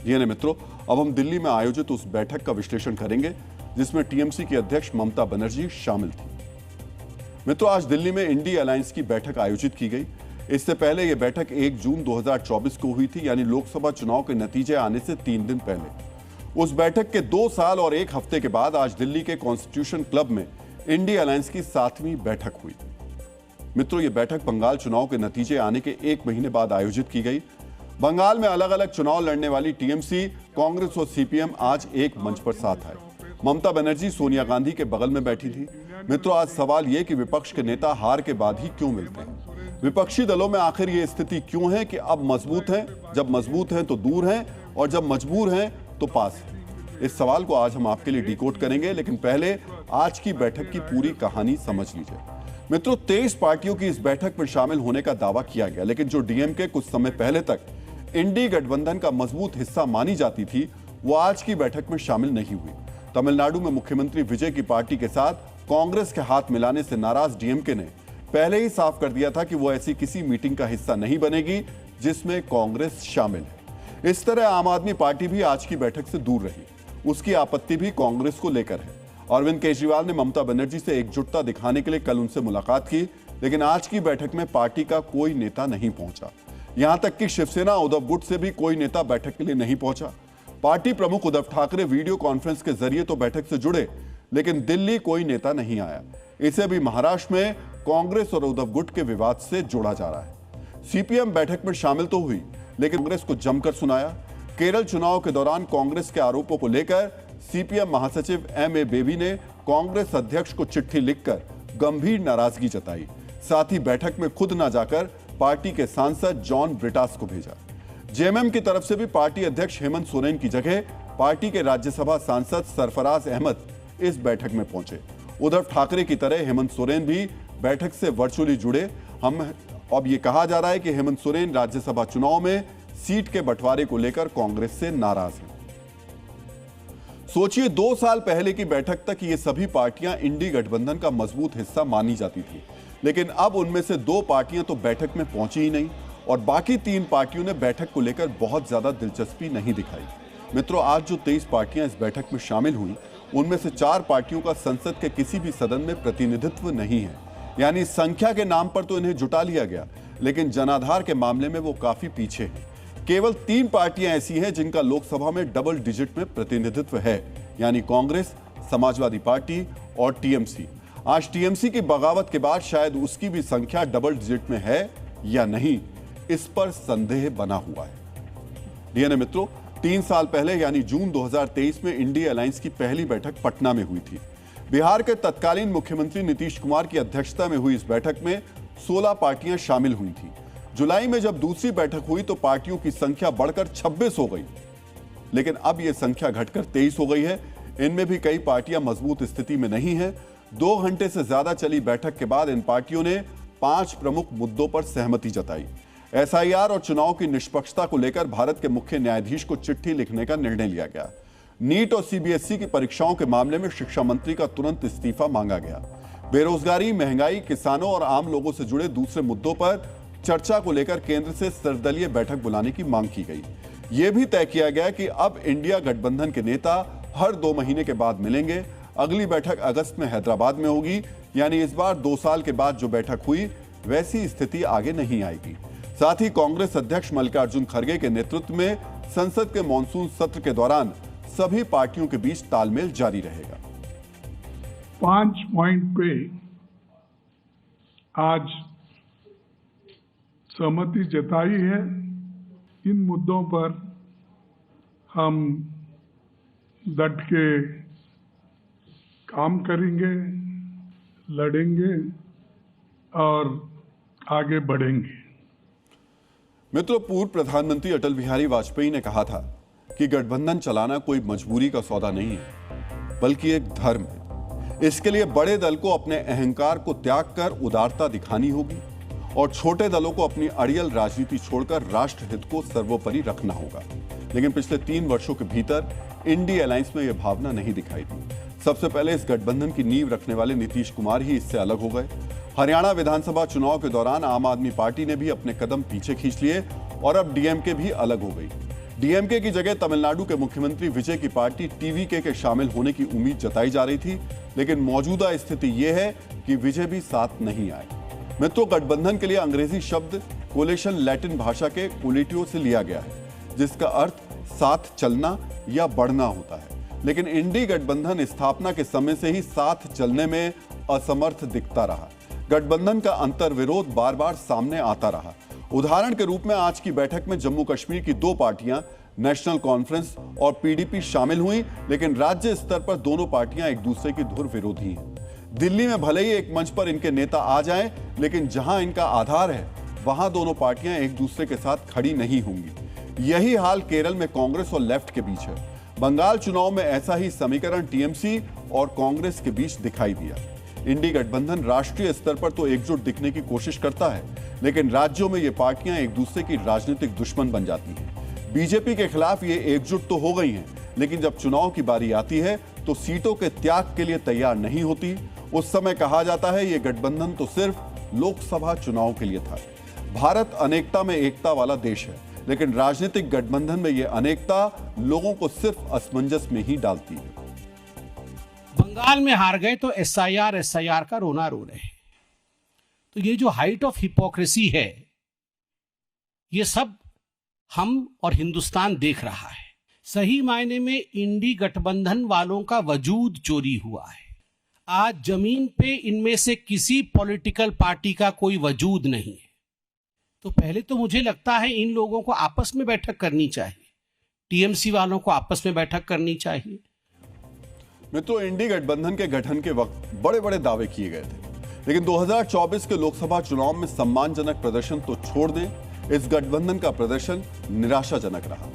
DNA मित्रों, अब हम दिल्ली में आयोजित उस बैठक का विश्लेषण करेंगे जिसमें टीएमसी की अध्यक्ष ममता बनर्जी शामिल थी। मित्रों, आज दिल्ली में इंडी अलायंस की बैठक आयोजित की गई। इससे पहले यह बैठक 1 जून 2024 को हुई थी, यानी लोकसभा चुनाव के नतीजे आने से 3 दिन पहले। उस बैठक के 2 साल और 1 हफ्ते के बाद आज दिल्ली के कॉन्स्टिट्यूशन क्लब में इंडी अलायंस की 7वीं बैठक हुई। मित्रों, यह बैठक बंगाल चुनाव के नतीजे आने के 1 महीने बाद आयोजित की गई। बंगाल में अलग अलग चुनाव लड़ने वाली टीएमसी, कांग्रेस और सीपीएम आज एक मंच पर साथ आए। ममता बनर्जी सोनिया गांधी के बगल में बैठी थी। मित्रों, आज सवाल यह कि विपक्ष के नेता हार के बाद ही क्यों मिलते हैं? विपक्षी दलों में आखिर यह स्थिति क्यों है कि अब मजबूत हैं, जब मजबूत हैं तो दूर हैं और जब मजबूर हैं तो पास हैं? इस सवाल को आज हम आपके लिए डिकोड करेंगे, लेकिन पहले आज की बैठक की पूरी कहानी समझ लीजिए। मित्रों, 23 पार्टियों की इस बैठक में शामिल होने का दावा किया गया, लेकिन जो डीएमके कुछ समय पहले तक इंडी गठबंधन का मजबूत हिस्सा मानी जाती थी, वो आज की बैठक में शामिल नहीं हुई। तमिलनाडु में मुख्यमंत्री विजय की पार्टी के साथ कांग्रेस के हाथ मिलाने से नाराज डीएमके ने पहले ही साफ कर दिया था कि वो ऐसी किसी मीटिंग का हिस्सा नहीं बनेगी जिसमें कांग्रेस शामिल है। इस तरह आम आदमी पार्टी भी आज की बैठक से दूर रही। उसकी आपत्ति भी कांग्रेस को लेकर है। अरविंद केजरीवाल ने ममता बनर्जी से एकजुटता दिखाने के लिए कल उनसे मुलाकात की, लेकिन आज की बैठक में पार्टी का कोई नेता नहीं पहुंचा। यहां तक कि शिवसेना उद्धव गुट से भी कोई नेता बैठक के लिए नहीं पहुंचा। पार्टी प्रमुख उद्धव ठाकरे वीडियो कॉन्फ्रेंस के जरिए तो बैठक से जुड़े, लेकिन दिल्ली कोई नेता नहीं आया। इसे भी महाराष्ट्र में कांग्रेस और उद्धव गुट के विवाद से जोड़ा जा रहा है। सीपीएम बैठक में शामिल तो हुई, लेकिन कांग्रेस को जमकर सुनाया। केरल चुनाव के दौरान कांग्रेस के आरोपों को लेकर सीपीएम महासचिव एम ए बेबी ने कांग्रेस अध्यक्ष को चिट्ठी लिखकर गंभीर नाराजगी जताई। साथ ही बैठक में खुद न जाकर पार्टी के सांसद जॉन ब्रिटास को भेजा। जेएमएम की तरफ से भी पार्टी अध्यक्ष हेमंत सोरेन की जगह पार्टी के राज्यसभा सांसद सरफराज अहमद इस बैठक में पहुंचे। उद्धव ठाकरे की तरह हेमंत सोरेन भी बैठक से वर्चुअली जुड़े। अब यह कहा जा रहा है कि हेमंत सोरेन राज्यसभा चुनाव में सीट के बंटवारे को लेकर कांग्रेस से नाराज हैं। सोचिए, 2 साल पहले की बैठक तक ये सभी पार्टियां इंडी गठबंधन का मजबूत हिस्सा मानी जाती थी, लेकिन अब उनमें से 2 पार्टियां तो बैठक में पहुंची ही नहीं और बाकी 3 पार्टियों ने बैठक को लेकर बहुत ज्यादा दिलचस्पी नहीं दिखाई। मित्रों, आज जो 23 पार्टियां इस बैठक में शामिल हुई, उनमें से 4 पार्टियों का संसद के किसी भी सदन में प्रतिनिधित्व नहीं है। यानी संख्या के नाम पर तो इन्हें जुटा लिया गया, लेकिन जनाधार के मामले में वो काफी पीछे हैं। केवल 3 पार्टियां ऐसी हैं जिनका लोकसभा में डबल डिजिट में प्रतिनिधित्व है, यानी कांग्रेस, समाजवादी पार्टी और टीएमसी। आज टीएमसी की बगावत के बाद शायद उसकी भी संख्या डबल डिजिट में है या नहीं, इस पर संदेह बना हुआ है। डीएनए मित्रों, 3 साल पहले यानी जून 2023 में इंडी अलायंस की पहली बैठक पटना में हुई थी। बिहार के तत्कालीन मुख्यमंत्री नीतीश कुमार की अध्यक्षता में हुई इस बैठक में 16 पार्टियां शामिल हुई थी। जुलाई में जब दूसरी बैठक हुई तो पार्टियों की संख्या बढ़कर 26 हो गई, लेकिन अब यह संख्या घटकर 23 हो गई है। इनमें भी कई पार्टियां मजबूत स्थिति में नहीं है। 2 घंटे से ज्यादा चली बैठक के बाद इन पार्टियों ने 5 प्रमुख मुद्दों पर सहमति जताई। एसआईआर और चुनाव की निष्पक्षता को लेकर भारत के मुख्य न्यायाधीश को चिट्ठी लिखने का निर्णय लिया गया। नीट और सीबीएसई की परीक्षाओं के मामले में शिक्षा मंत्री का तुरंत इस्तीफा मांगा गया। बेरोजगारी, महंगाई, किसानों और आम लोगों से जुड़े दूसरे मुद्दों पर चर्चा को लेकर केंद्र से सर्वदलीय बैठक बुलाने की मांग की गई। यह भी तय किया गया कि अब इंडिया गठबंधन के नेता हर 2 महीने के बाद मिलेंगे। अगली बैठक अगस्त में हैदराबाद में होगी, यानी इस बार 2 साल के बाद जो बैठक हुई वैसी स्थिति आगे नहीं आएगी। साथ ही कांग्रेस अध्यक्ष मल्लिकार्जुन खड़गे के नेतृत्व में संसद के मॉनसून सत्र के दौरान सभी पार्टियों के बीच तालमेल जारी रहेगा। 5 पॉइंट पे आज सहमति जताई है। इन मुद्दों पर हम डट के काम करेंगे, लड़ेंगे और आगे बढ़ेंगे। मित्रों, पूर्व प्रधानमंत्री अटल बिहारी वाजपेयी ने कहा था कि गठबंधन चलाना कोई मजबूरी का सौदा नहीं है, बल्कि एक धर्म है। इसके लिए बड़े दल को अपने अहंकार को त्याग कर उदारता दिखानी होगी और छोटे दलों को अपनी अड़ियल राजनीति छोड़कर राष्ट्र हित को सर्वोपरि रखना होगा। लेकिन पिछले 3 वर्षों के भीतर इंडी अलायंस में यह भावना नहीं दिखाई दी। सबसे पहले इस गठबंधन की नींव रखने वाले नीतीश कुमार ही इससे अलग हो गए। हरियाणा विधानसभा चुनाव के दौरान आम आदमी पार्टी ने भी अपने कदम पीछे खींच लिए और अब डीएमके भी अलग हो गई। डीएमके की जगह तमिलनाडु के मुख्यमंत्री विजय की पार्टी टीवीके के शामिल होने की उम्मीद जताई जा रही थी, लेकिन मौजूदा स्थिति यह है कि विजय भी साथ नहीं आए। मित्रों, गठबंधन के लिए अंग्रेजी शब्द कोलेशन लैटिन भाषा के कोलिटियो से लिया गया है, जिसका अर्थ साथ चलना या बढ़ना होता है। लेकिन इंडी गठबंधन स्थापना के समय से ही साथ चलने में असमर्थ दिखता रहा। गठबंधन का अंतर्विरोध बार बार सामने आता रहा। उदाहरण के रूप में आज की बैठक में जम्मू कश्मीर की दो पार्टियां नेशनल कॉन्फ्रेंस और पीडीपी शामिल हुई, लेकिन राज्य स्तर पर दोनों पार्टियां एक दूसरे की धुर विरोधी हैं। दिल्ली में भले ही एक मंच पर इनके नेता आ जाएं, लेकिन जहां इनका आधार है वहां दोनों पार्टियां एक दूसरे के साथ खड़ी नहीं होंगी। यही हाल केरल में कांग्रेस और लेफ्ट के बीच है। बंगाल चुनाव में ऐसा ही समीकरण टीएमसी और कांग्रेस के बीच दिखाई दिया। इंडी गठबंधन राष्ट्रीय स्तर पर तो एकजुट दिखने की कोशिश करता है, लेकिन राज्यों में ये पार्टियां एक दूसरे की राजनीतिक दुश्मन बन जाती हैं। बीजेपी के खिलाफ ये एकजुट तो हो गई हैं, लेकिन जब चुनाव की बारी आती है तो सीटों के त्याग के लिए तैयार नहीं होती। उस समय कहा जाता है ये गठबंधन तो सिर्फ लोकसभा चुनाव के लिए था। भारत अनेकता में एकता वाला देश है, लेकिन राजनीतिक गठबंधन में यह अनेकता लोगों को सिर्फ असमंजस में ही डालती है। बंगाल में हार गए तो एसआईआर का रोना रो रहे हैं। तो ये जो हाइट ऑफ हिपोक्रेसी है, ये सब हम और हिंदुस्तान देख रहा है। सही मायने में इंडी गठबंधन वालों का वजूद चोरी हुआ है। आज जमीन पे इनमें से किसी पॉलिटिकल पार्टी का कोई वजूद नहीं है। तो पहले तो मुझे लगता है इन लोगों को आपस में बैठक करनी चाहिए, टीएमसी वालों को आपस में बैठक करनी चाहिए। मित्रों, इंडी गठबंधन के गठन के वक्त बड़े बड़े दावे किए गए थे, लेकिन 2024 के लोकसभा चुनाव में सम्मानजनक प्रदर्शन तो छोड़ दें, इस गठबंधन का प्रदर्शन निराशाजनक रहा।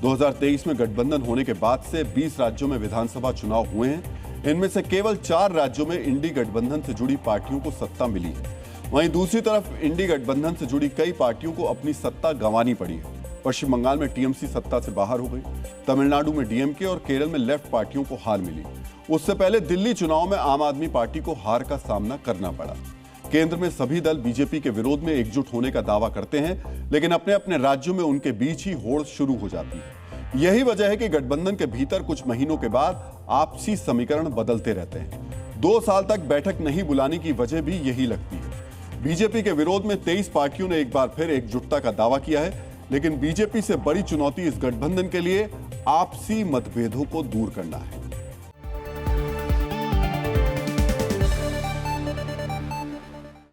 2023 में गठबंधन होने के बाद से 20 राज्यों में विधानसभा चुनाव हुए हैं। इनमें से केवल 4 राज्यों में इंडी गठबंधन से जुड़ी पार्टियों को सत्ता मिली है। वहीं दूसरी तरफ इंडी गठबंधन से जुड़ी कई पार्टियों को अपनी सत्ता गंवानी पड़ी है। पश्चिम बंगाल में टीएमसी सत्ता से बाहर हो गई, तमिलनाडु में डीएमके और केरल में लेफ्ट पार्टियों को हार मिली। उससे पहले दिल्ली चुनाव में आम आदमी पार्टी को हार का सामना करना पड़ा। केंद्र में सभी दल बीजेपी के विरोध में एकजुट होने का दावा करते हैं, लेकिन अपने अपने राज्यों में उनके बीच ही होड़ शुरू हो जाती है। यही वजह है कि गठबंधन के भीतर कुछ महीनों के बाद आपसी समीकरण बदलते रहते हैं। 2 साल तक बैठक नहीं बुलाने की वजह भी यही लगती है। बीजेपी के विरोध में 23 पार्टियों ने एक बार फिर एकजुटता का दावा किया है, लेकिन बीजेपी से बड़ी चुनौती इस गठबंधन के लिए आपसी मतभेदों को दूर करना है।